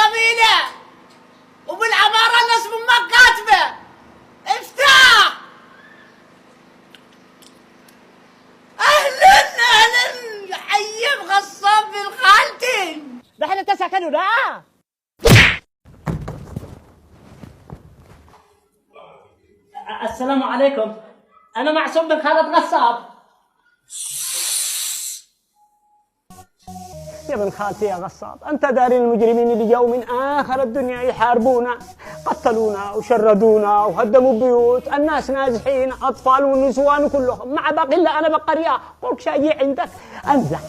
جميلة وبالعمارة ناس من ما كاتبة. افتح. اهلا اهلا، حي غصاب بالخالتين. نحن تسكنوا لا. السلام عليكم، انا معصوم بن خالد غصاب. يا ابن خالتي يا غصاب، أنت داري المجرمين اللي جاوا من آخر الدنيا يحاربونا، قتلونا وشردونا وهدموا البيوت، الناس نازحين، أطفال ونسوان كلهم، مع باقي إلا أنا بقرية، قولك شاجي عندك أنزح.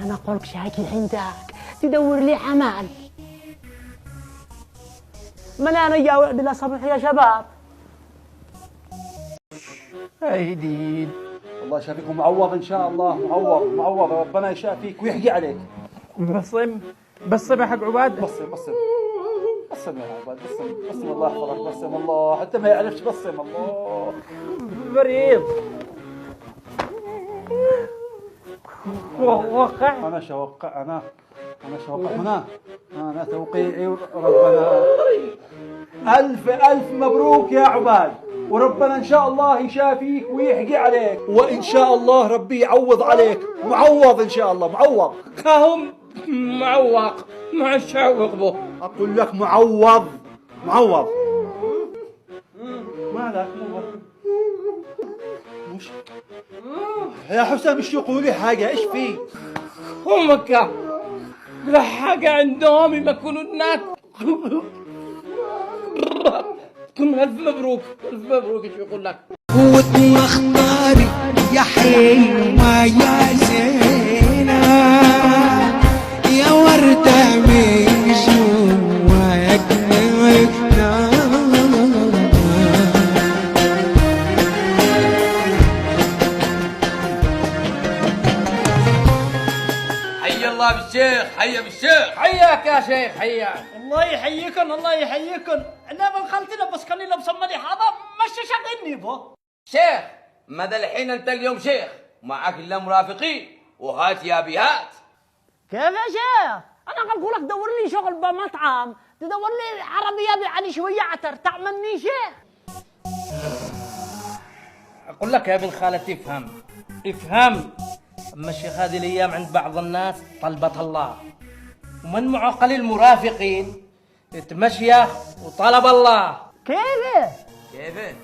أنا قولك شاجي عندك تدور لي عمل. أنا جاوع بلا صبح يا شباب. ايدين الله يشافيكم، معوض ان شاء الله، معوض ربنا يشافيك ويحكي عليك. بصم يا حق عباد. بصم يا عباد، بصم الله يحفظك، بصم الله، حتى ما يعرفش، بصم الله. مريض وقع. انا شوقع، انا شوقع انا توقيعي ربنا. الف مبروك يا عباد، وربنا ان شاء الله يشافيك ويحكي عليك، وان شاء الله ربي يعوض عليك، معوض ان شاء الله، معوض. هم معوق مع الشعوق به. اقول لك معوض. مالك مش يا حسام، مش يقولوا حاجه، ايش في؟ امك لا حاجه عندهم ما يكونوا الناس. كن الف مبروك ايش يقول لك؟ قوة اختاري يا حلوة يا زينة يا وردة من جواك نار. حي الله بالشيخ، حي بالشيخ. حياك يا شيخ، حياك. الله يحييكم الله يحييكم. أنا من خالتنا بس كان لابس مالي هذا مش شاغلني بو. شيخ ماذا الحين انت اليوم شيخ، معك الا مرافقين وهات يا بيهات. كيف يا شيخ؟ أنا أقول لك دور لي شغل بمطعم، تدور لي عربية يعني شوية عتر تعملني شيخ. اقول لك يا ابن خالتي افهم. اما الشيخ هذه الايام عند بعض الناس طلبة الله، ومن معه قليل مرافقين يتمشى وطلب الله. كيف؟ كيف؟